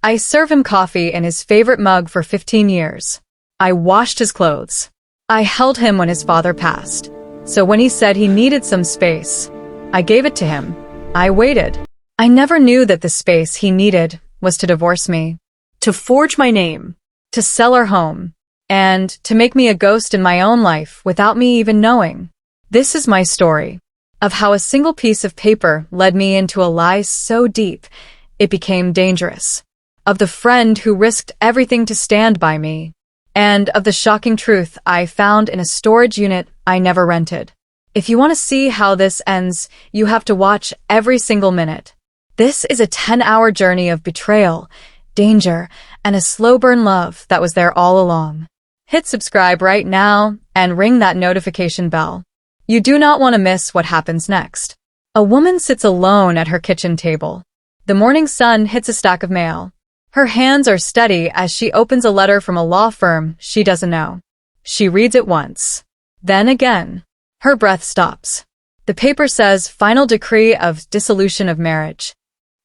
I serve him coffee in his favorite mug for 15 years. I washed his clothes. I held him when his father passed. So when he said he needed some space, I gave it to him. I waited. I never knew that the space he needed was to divorce me, to forge my name, to sell our home, and to make me a ghost in my own life without me even knowing. This is my story of how a single piece of paper led me into a lie so deep it became dangerous, of the friend who risked everything to stand by me, and of the shocking truth I found in a storage unit I never rented. If you want to see how this ends, you have to watch every single minute. This is a 10-hour journey of betrayal, danger, and a slow-burn love that was there all along. Hit subscribe right now and ring that notification bell. You do not want to miss what happens next. A woman sits alone at her kitchen table. The morning sun hits a stack of mail. Her hands are steady as she opens a letter from a law firm she doesn't know. She reads it once. Then again. Her breath stops. The paper says final decree of dissolution of marriage.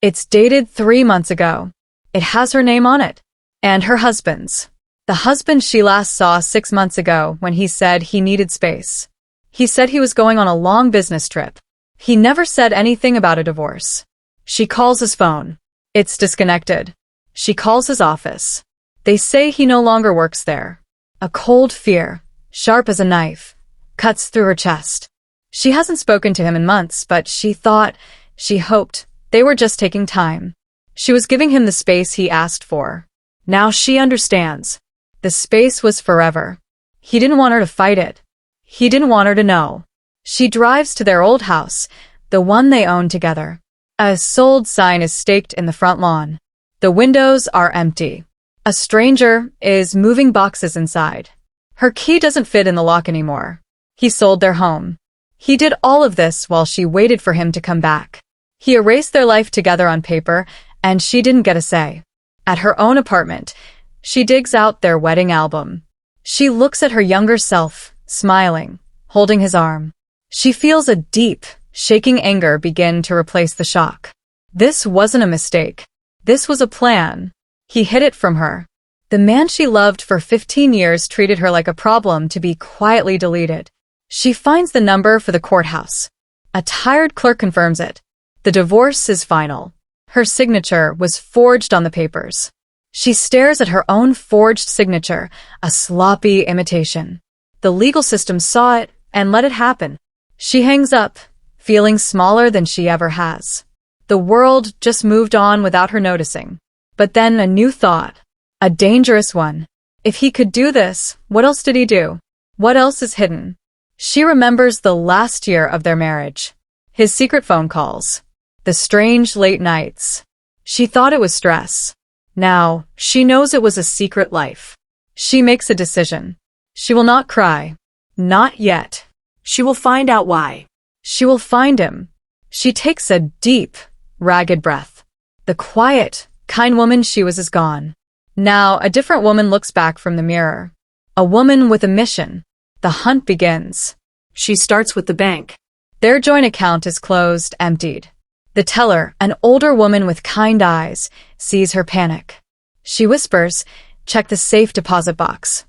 It's dated 3 months ago. It has her name on it. And her husband's. The husband she last saw 6 months ago when he said he needed space. He said he was going on a long business trip. He never said anything about a divorce. She calls his phone. It's disconnected. She calls his office. They say he no longer works there. A cold fear, sharp as a knife, cuts through her chest. She hasn't spoken to him in months, but she hoped, they were just taking time. She was giving him the space he asked for. Now she understands. The space was forever. He didn't want her to fight it. He didn't want her to know. She drives to their old house, the one they own together. A sold sign is staked in the front lawn. The windows are empty. A stranger is moving boxes inside. Her key doesn't fit in the lock anymore. He sold their home. He did all of this while she waited for him to come back. He erased their life together on paper, and she didn't get a say. At her own apartment, she digs out their wedding album. She looks at her younger self, smiling, holding his arm. She feels a deep, shaking anger begin to replace the shock. This wasn't a mistake. This was a plan. He hid it from her. The man she loved for 15 years treated her like a problem to be quietly deleted. She finds the number for the courthouse. A tired clerk confirms it. The divorce is final. Her signature was forged on the papers. She stares at her own forged signature, a sloppy imitation. The legal system saw it and let it happen. She hangs up, feeling smaller than she ever has. The world just moved on without her noticing. But then a new thought. A dangerous one. If he could do this, what else did he do? What else is hidden? She remembers the last year of their marriage. His secret phone calls. The strange late nights. She thought it was stress. Now, she knows it was a secret life. She makes a decision. She will not cry. Not yet. She will find out why. She will find him. She takes a deep, ragged breath. The quiet, kind woman she was is gone. Now, a different woman looks back from the mirror. A woman with a mission. The hunt begins. She starts with the bank. Their joint account is closed, emptied. The teller, an older woman with kind eyes, sees her panic. She whispers, "Check the safe deposit box."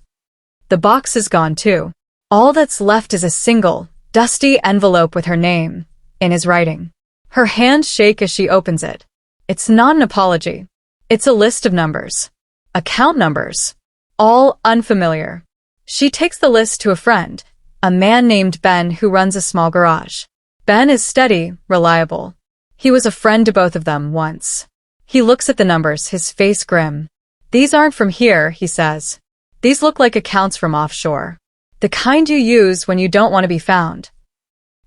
The box is gone too. All that's left is a single, dusty envelope with her name, in his writing. Her hands shake as she opens it. It's not an apology. It's a list of numbers. Account numbers. All unfamiliar. She takes the list to a friend, a man named Ben who runs a small garage. Ben is steady, reliable. He was a friend to both of them once. He looks at the numbers, his face grim. "These aren't from here," he says. "These look like accounts from offshore. The kind you use when you don't want to be found."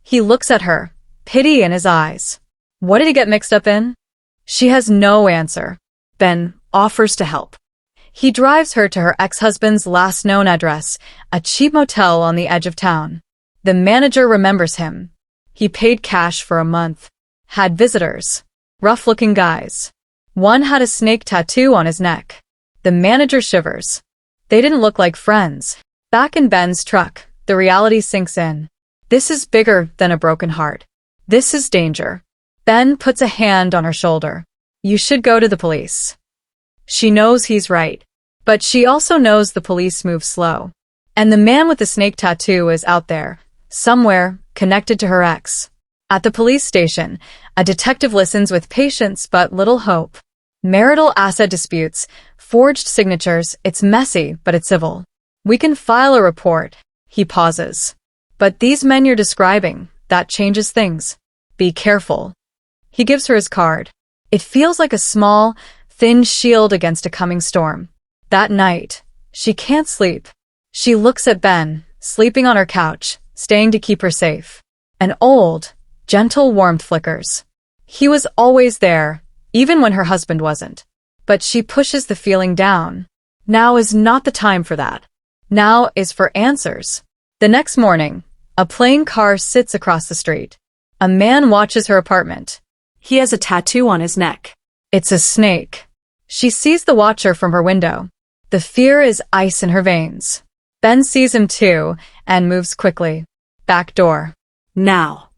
He looks at her, pity in his eyes. What did he get mixed up in? She has no answer. Ben offers to help. He drives her to her ex-husband's last known address, a cheap motel on the edge of town. The manager remembers him. He paid cash for a month. Had visitors. Rough-looking guys. One had a snake tattoo on his neck. The manager shivers. They didn't look like friends. Back in Ben's truck, the reality sinks in. This is bigger than a broken heart. This is danger. Ben puts a hand on her shoulder. "You should go to the police." She knows he's right. But she also knows the police move slow. And the man with the snake tattoo is out there, somewhere, connected to her ex. At the police station, a detective listens with patience but little hope. Marital asset disputes, forged signatures, it's messy, but it's civil. We can file a report. He pauses. But these men you're describing, that changes things. Be careful. He gives her his card. It feels like a small, thin shield against a coming storm. That night, she can't sleep. She looks at Ben, sleeping on her couch, staying to keep her safe. An old, gentle warmth flickers. He was always there, even when her husband wasn't. But she pushes the feeling down. Now is not the time for that. Now is for answers. The next morning, a plain car sits across the street. A man watches her apartment. He has a tattoo on his neck. It's a snake. She sees the watcher from her window. The fear is ice in her veins. Ben sees him too and moves quickly. Back door. Now.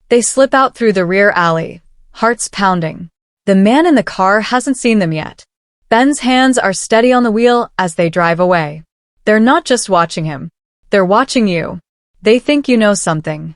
They slip out through the rear alley, hearts pounding. The man in the car hasn't seen them yet. Ben's hands are steady on the wheel as they drive away. They're not just watching him. They're watching you. They think you know something.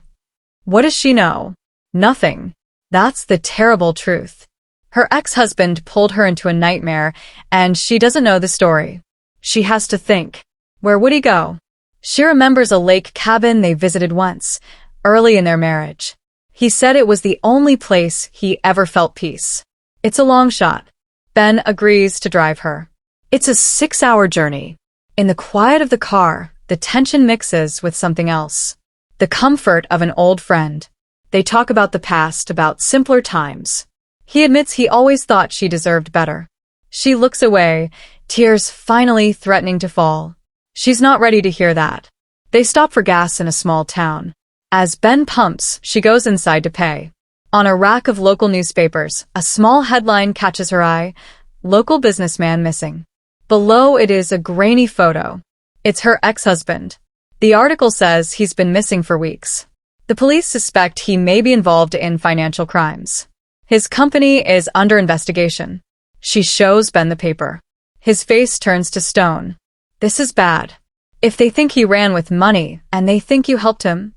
What does she know? Nothing. That's the terrible truth. Her ex-husband pulled her into a nightmare, and she doesn't know the story. She has to think. Where would he go? She remembers a lake cabin they visited once, early in their marriage. He said it was the only place he ever felt peace. It's a long shot. Ben agrees to drive her. It's a 6-hour journey. In the quiet of the car, the tension mixes with something else. The comfort of an old friend. They talk about the past, about simpler times. He admits he always thought she deserved better. She looks away, tears finally threatening to fall. She's not ready to hear that. They stop for gas in a small town. As Ben pumps, she goes inside to pay. On a rack of local newspapers, a small headline catches her eye: local businessman missing. Below it is a grainy photo. It's her ex-husband. The article says he's been missing for weeks. The police suspect he may be involved in financial crimes. His company is under investigation. She shows Ben the paper. His face turns to stone. This is bad. If they think he ran with money and they think you helped him.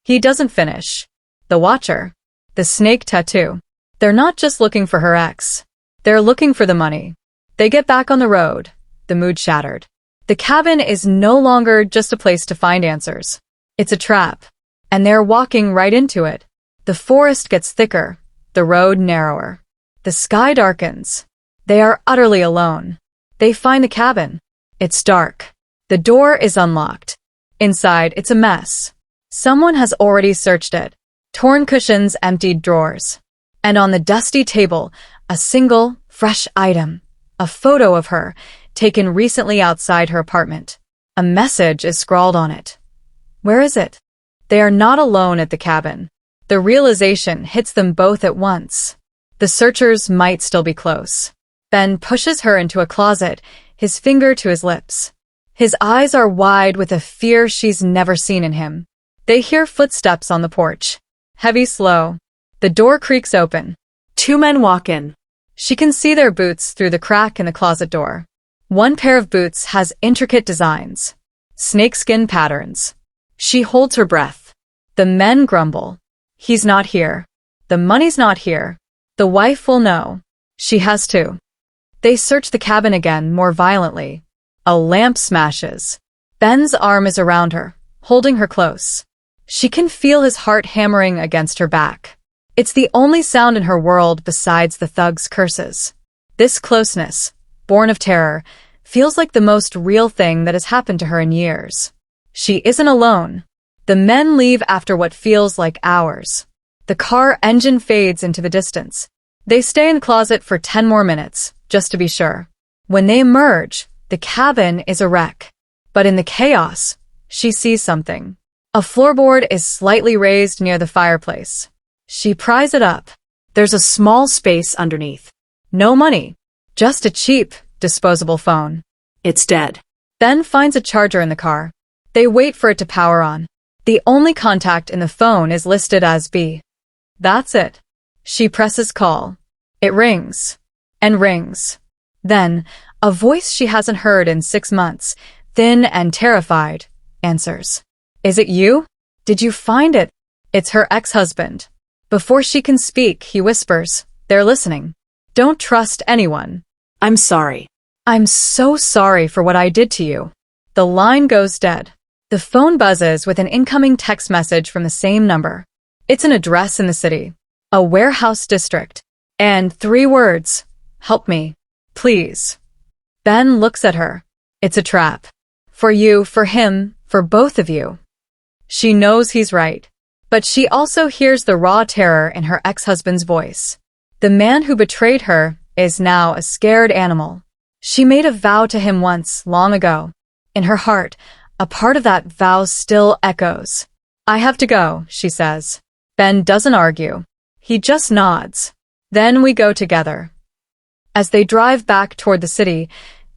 He doesn't finish. The watcher. The snake tattoo. They're not just looking for her ex. They're looking for the money. They get back on the road. The mood shattered. The cabin is no longer just a place to find answers. It's a trap. And they're walking right into it. The forest gets thicker. The road narrower. The sky darkens. They are utterly alone. They find the cabin. It's dark. The door is unlocked. Inside, it's a mess. Someone has already searched it. Torn cushions, emptied drawers. And on the dusty table, a single, fresh item. A photo of her, taken recently outside her apartment. A message is scrawled on it. Where is it? They are not alone at the cabin. The realization hits them both at once. The searchers might still be close. Ben pushes her into a closet, his finger to his lips. His eyes are wide with a fear she's never seen in him. They hear footsteps on the porch. Heavy, slow. The door creaks open. 2 men walk in. She can see their boots through the crack in the closet door. One pair of boots has intricate designs. Snakeskin patterns. She holds her breath. The men grumble. He's not here. The money's not here. The wife will know. She has to. They search the cabin again, more violently. A lamp smashes. Ben's arm is around her, holding her close. She can feel his heart hammering against her back. It's the only sound in her world besides the thug's curses. This closeness, born of terror, feels like the most real thing that has happened to her in years. She isn't alone. The men leave after what feels like hours. The car engine fades into the distance. They stay in the closet for 10 more minutes, just to be sure. When they emerge, the cabin is a wreck. But in the chaos, she sees something. A floorboard is slightly raised near the fireplace. She pries it up. There's a small space underneath. No money. Just a cheap, disposable phone. It's dead. Ben finds a charger in the car. They wait for it to power on. The only contact in the phone is listed as B. That's it. She presses call. It rings. And rings. Then, a voice she hasn't heard in 6 months, thin and terrified, answers. Is it you? Did you find it? It's her ex-husband. Before she can speak, he whispers, they're listening. Don't trust anyone. I'm sorry. I'm so sorry for what I did to you. The line goes dead. The phone buzzes with an incoming text message from the same number. It's an address in the city, a warehouse district, and 3 words, help me, please. Ben looks at her. It's a trap. For you, for him, for both of you. She knows he's right, but she also hears the raw terror in her ex-husband's voice. The man who betrayed her is now a scared animal. She made a vow to him once, long ago. In her heart, a part of that vow still echoes. I have to go, she says. Ben doesn't argue. He just nods. Then we go together. As they drive back toward the city,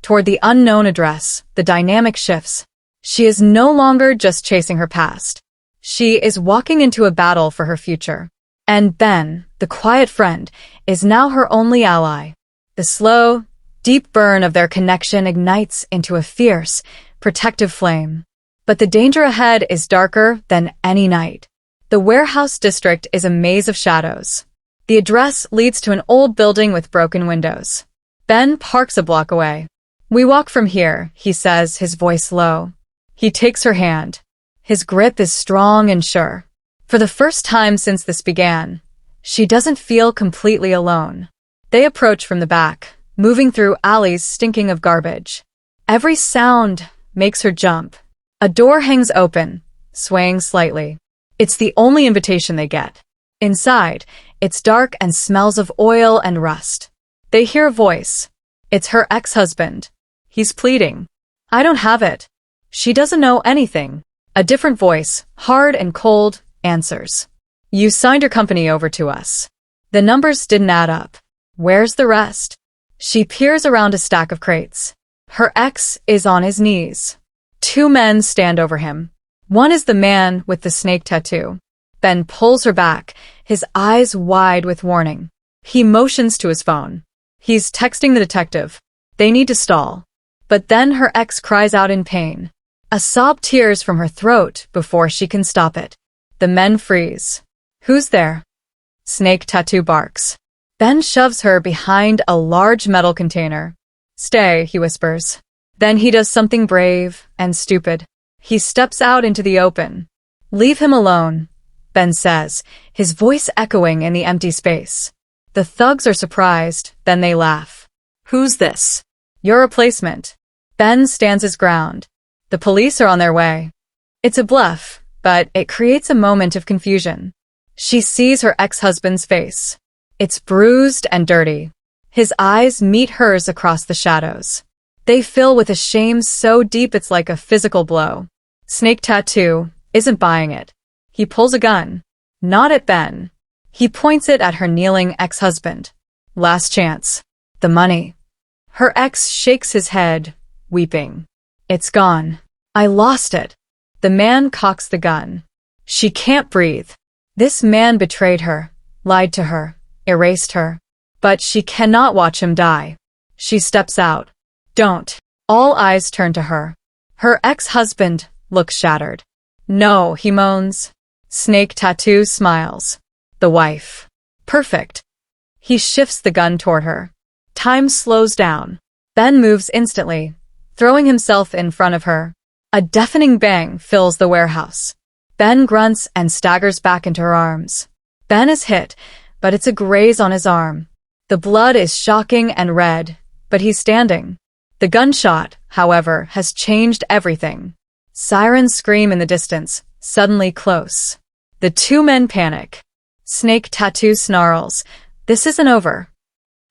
toward the unknown address, the dynamic shifts. She is no longer just chasing her past. She is walking into a battle for her future. And Ben, the quiet friend, is now her only ally. The slow, deep burn of their connection ignites into a fierce, protective flame. But the danger ahead is darker than any night. The warehouse district is a maze of shadows. The address leads to an old building with broken windows. Ben parks a block away. We walk from here, he says, his voice low. He takes her hand. His grip is strong and sure. For the first time since this began, she doesn't feel completely alone. They approach from the back, moving through alleys stinking of garbage. Every sound makes her jump. A door hangs open, swaying slightly. It's the only invitation they get. Inside, it's dark and smells of oil and rust. They hear a voice. It's her ex-husband. He's pleading. I don't have it. She doesn't know anything. A different voice, hard and cold, answers. You signed your company over to us. The numbers didn't add up. Where's the rest? She peers around a stack of crates. Her ex is on his knees. 2 men stand over him. One is the man with the snake tattoo. Ben pulls her back, his eyes wide with warning. He motions to his phone. He's texting the detective. They need to stall. But then her ex cries out in pain. A sob tears from her throat before she can stop it. The men freeze. Who's there? Snake tattoo barks. Ben shoves her behind a large metal container. Stay, he whispers. Then he does something brave and stupid. He steps out into the open. Leave him alone, Ben says, his voice echoing in the empty space. The thugs are surprised, then they laugh. Who's this? Your replacement. Ben stands his ground. The police are on their way. It's a bluff, but it creates a moment of confusion. She sees her ex-husband's face. It's bruised and dirty. His eyes meet hers across the shadows. They fill with a shame so deep it's like a physical blow. Snake Tattoo isn't buying it. He pulls a gun. Not at Ben. He points it at her kneeling ex-husband. Last chance. The money. Her ex shakes his head, weeping. It's gone. I lost it. The man cocks the gun. She can't breathe. This man betrayed her, lied to her, erased her. But she cannot watch him die. She steps out. Don't. All eyes turn to her. Her ex-husband looks shattered. No, he moans. Snake Tattoo smiles. The wife. Perfect. He shifts the gun toward her. Time slows down. Ben moves instantly, throwing himself in front of her. A deafening bang fills the warehouse. Ben grunts and staggers back into her arms. Ben is hit, but it's a graze on his arm. The blood is shocking and red, but he's standing. The gunshot, however, has changed everything. Sirens scream in the distance, suddenly close. The 2 men panic. Snake Tattoo snarls. This isn't over.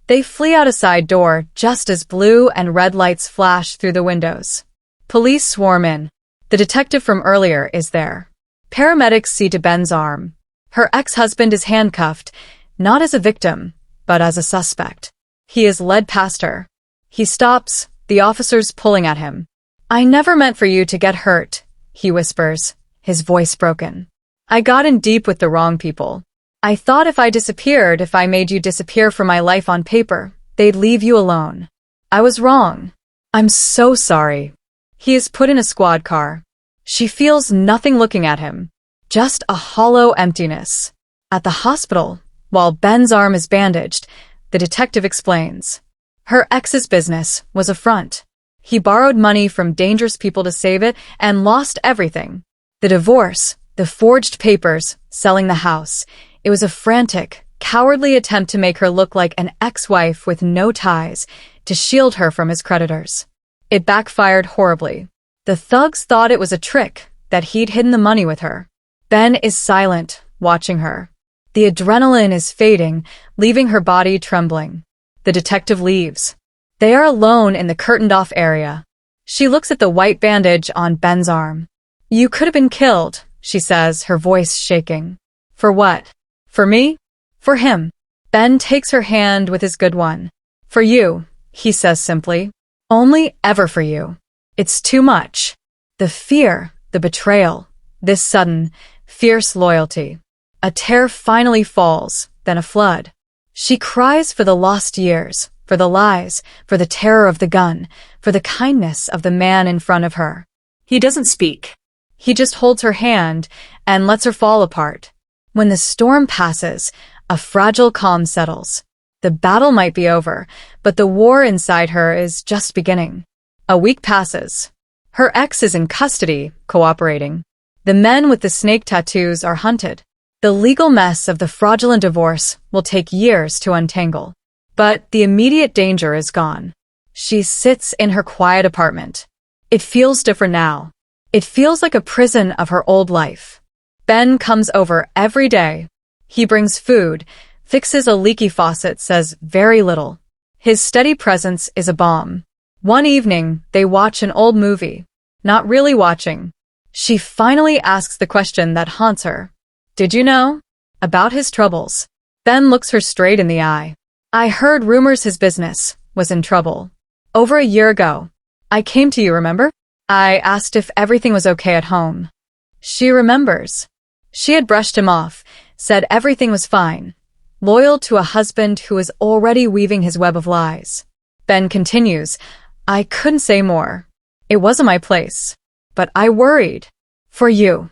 They flee out a side door just as blue and red lights flash through the windows. Police swarm in. The detective from earlier is there. Paramedics see to Ben's arm. Her ex-husband is handcuffed, not as a victim, but as a suspect. He is led past her. He stops, the officers pulling at him. I never meant for you to get hurt, he whispers, his voice broken. I got in deep with the wrong people. I thought if I made you disappear from my life on paper, they'd leave you alone. I was wrong. I'm so sorry. He is put in a squad car. She feels nothing looking at him, just a hollow emptiness. At the hospital, while Ben's arm is bandaged, the detective explains. Her ex's business was a front. He borrowed money from dangerous people to save it and lost everything. The divorce, the forged papers, selling the house. It was a frantic, cowardly attempt to make her look like an ex-wife with no ties, to shield her from his creditors. It backfired horribly. The thugs thought it was a trick, that he'd hidden the money with her. Ben is silent, watching her. The adrenaline is fading, leaving her body trembling. The detective leaves. They are alone in the curtained-off area. She looks at the white bandage on Ben's arm. You could have been killed, she says, her voice shaking. For what? For me? For him. Ben takes her hand with his good one. For you, he says simply. Only ever for you. It's too much. The fear, the betrayal, this sudden, fierce loyalty. A tear finally falls, then a flood. She cries for the lost years, for the lies, for the terror of the gun, for the kindness of the man in front of her. He doesn't speak. He just holds her hand and lets her fall apart. When the storm passes, a fragile calm settles. The battle might be over, but the war inside her is just beginning. A week passes. Her ex is in custody, cooperating. The men with the snake tattoos are hunted. The legal mess of the fraudulent divorce will take years to untangle. But the immediate danger is gone. She sits in her quiet apartment. It feels different now. It feels like a prison of her old life. Ben comes over every day. He brings food, fixes a leaky faucet, says very little. His steady presence is a balm. One evening, they watch an old movie. Not really watching. She finally asks the question that haunts her. Did you know? About his troubles. Ben looks her straight in the eye. I heard rumors his business was in trouble. Over a year ago. I came to you, remember? I asked if everything was okay at home. She remembers. She had brushed him off, said everything was fine. Loyal to a husband who was already weaving his web of lies. Ben continues, I couldn't say more. It wasn't my place. But I worried. For you.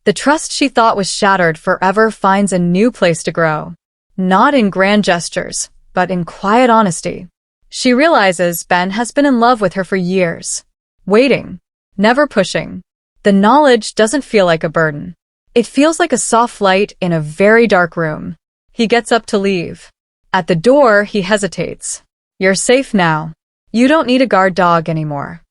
The trust she thought was shattered forever finds a new place to grow. Not in grand gestures, but in quiet honesty. She realizes Ben has been in love with her for years. Waiting. Never pushing. The knowledge doesn't feel like a burden. It feels like a soft light in a very dark room. He gets up to leave. At the door, he hesitates. You're safe now. You don't need a guard dog anymore.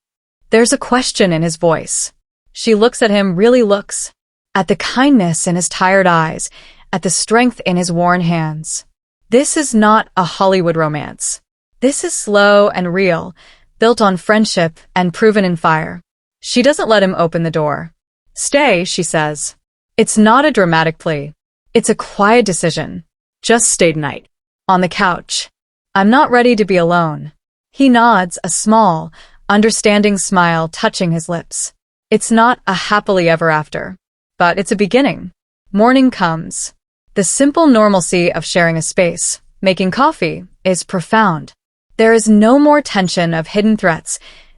There's a question in his voice. She looks at him, really looks. At the kindness in his tired eyes, at the strength in his worn hands. This is not a Hollywood romance. This is slow and real, built on friendship and proven in fire. She doesn't let him open the door. Stay, she says. It's not a dramatic plea. It's a quiet decision. Just stay tonight. On the couch. I'm not ready to be alone. He nods, a small, understanding smile touching his lips. It's not a happily ever after. But it's a beginning. Morning comes. The simple normalcy of sharing a space, making coffee, is profound. There is no more tension of hidden threats,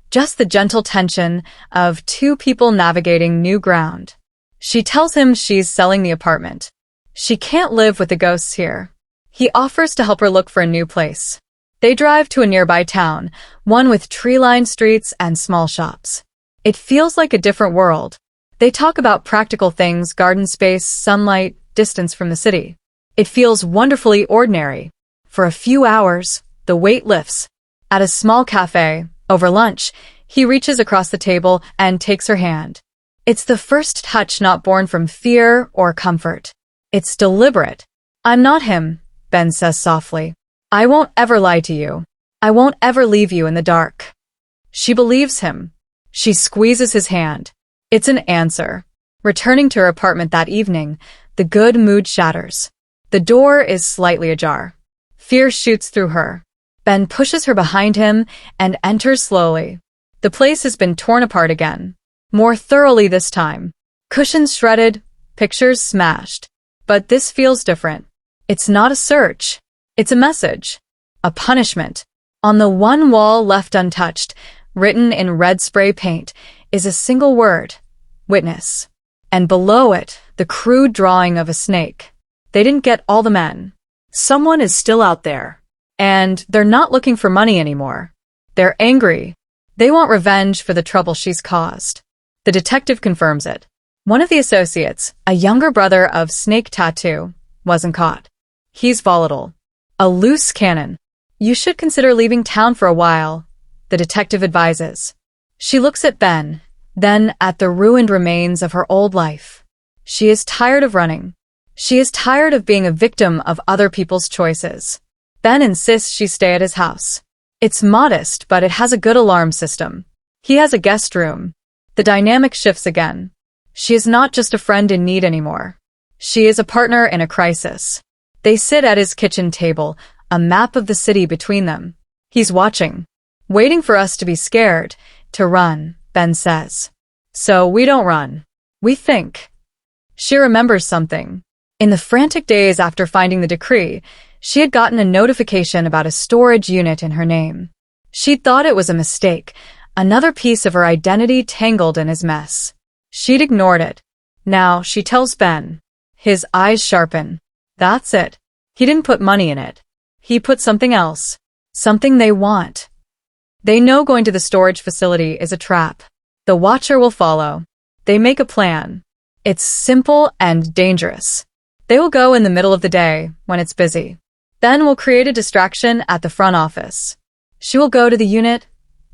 just the gentle tension of two people navigating new ground. She tells him she's selling the apartment. She can't live with the ghosts here. He offers to help her look for a new place. They drive to a nearby town, one with tree-lined streets and small shops. It feels like a different world. They talk about practical things, garden space, sunlight, distance from the city. It feels wonderfully ordinary. For a few hours, the weight lifts. At a small cafe, over lunch, he reaches across the table and takes her hand. It's the first touch not born from fear or comfort. It's deliberate. I'm not him, Ben says softly. I won't ever lie to you. I won't ever leave you in the dark. She believes him. She squeezes his hand. It's an answer. Returning to her apartment that evening, the good mood shatters. The door is slightly ajar. Fear shoots through her. Ben pushes her behind him and enters slowly. The place has been torn apart again. More thoroughly this time. Cushions shredded, pictures smashed. But this feels different. It's not a search. It's a message. A punishment. On the one wall left untouched, written in red spray paint, is a single word, witness. And below it, the crude drawing of a snake. They didn't get all the men. Someone is still out there. And they're not looking for money anymore. They're angry. They want revenge for the trouble she's caused. The detective confirms it. One of the associates, a younger brother of Snake Tattoo, wasn't caught. He's volatile. A loose cannon. You should consider leaving town for a while, the detective advises. She looks at Ben, then at the ruined remains of her old life. She is tired of running. She is tired of being a victim of other people's choices. Ben insists she stay at his house. It's modest, but it has a good alarm system. He has a guest room. The dynamic shifts again. She is not just a friend in need anymore. She is a partner in a crisis. They sit at his kitchen table, a map of the city between them. He's watching, waiting for us to be scared, to run, Ben says. So we don't run. We think. She remembers something. In the frantic days after finding the decree, she had gotten a notification about a storage unit in her name. She'd thought it was a mistake, another piece of her identity tangled in his mess. She'd ignored it. Now she tells Ben. His eyes sharpen. That's it. He didn't put money in it. He put something else. Something they want. They know going to the storage facility is a trap. The watcher will follow. They make a plan. It's simple and dangerous. They will go in the middle of the day, when it's busy. Ben will create a distraction at the front office. She will go to the unit,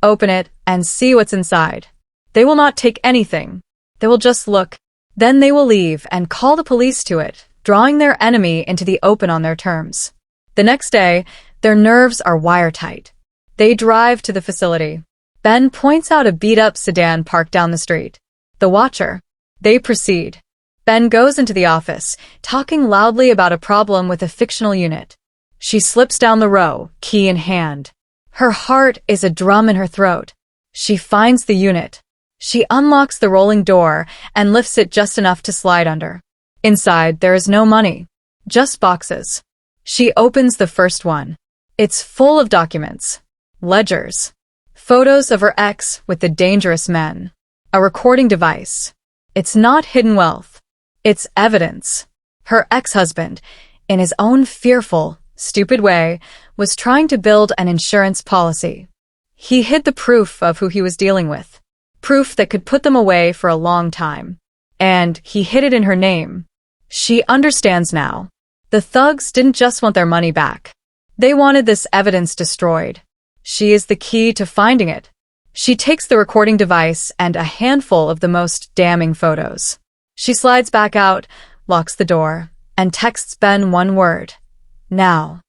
open it, and see what's inside. They will not take anything. They will just look. Then they will leave and call the police to it, drawing their enemy into the open on their terms. The next day, their nerves are wire-tight. They drive to the facility. Ben points out a beat-up sedan parked down the street. The watcher. They proceed. Ben goes into the office, talking loudly about a problem with a fictional unit. She slips down the row, key in hand. Her heart is a drum in her throat. She finds the unit. She unlocks the rolling door and lifts it just enough to slide under. Inside, there is no money, just boxes. She opens the first one. It's full of documents, ledgers, photos of her ex with the dangerous men, a recording device. It's not hidden wealth. It's evidence. Her ex-husband, in his own fearful, stupid way, was trying to build an insurance policy. He hid the proof of who he was dealing with, proof that could put them away for a long time. And he hid it in her name. She understands now. The thugs didn't just want their money back. They wanted this evidence destroyed. She is the key to finding it. She takes the recording device and a handful of the most damning photos. She slides back out, locks the door, and texts Ben one word. Now.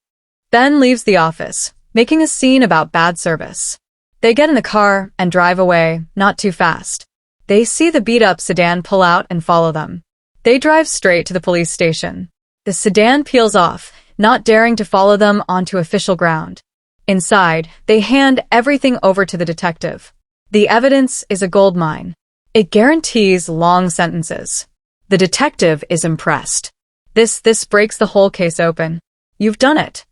Ben leaves the office, making a scene about bad service. They get in the car and drive away, not too fast. They see the beat-up sedan pull out and follow them. They drive straight to the police station. The sedan peels off, not daring to follow them onto official ground. Inside, they hand everything over to the detective. The evidence is a goldmine. It guarantees long sentences. The detective is impressed. This breaks the whole case open. You've done it.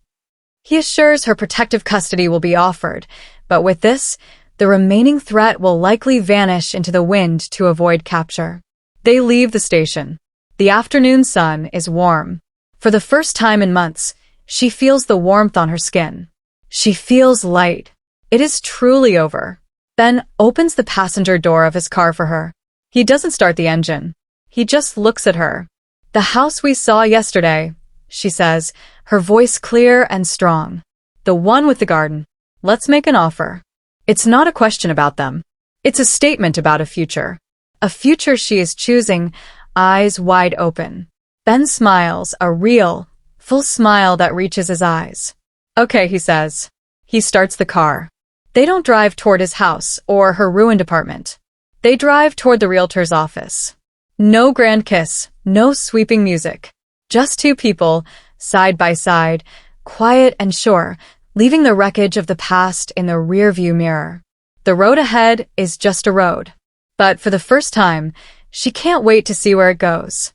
He assures her protective custody will be offered, but with this, the remaining threat will likely vanish into the wind to avoid capture. They leave the station. The afternoon sun is warm. For the first time in months, she feels the warmth on her skin. She feels light. It is truly over. Ben opens the passenger door of his car for her. He doesn't start the engine. He just looks at her. The house we saw yesterday, she says, her voice clear and strong. The one with the garden. Let's make an offer. It's not a question about them. It's a statement about a future. A future she is choosing, eyes wide open. Ben smiles, a real, full smile that reaches his eyes. Okay, he says. He starts the car. They don't drive toward his house or her ruined apartment. They drive toward the realtor's office. No grand kiss, no sweeping music. Just two people, side by side, quiet and sure, leaving the wreckage of the past in the rearview mirror. The road ahead is just a road. But for the first time, she can't wait to see where it goes.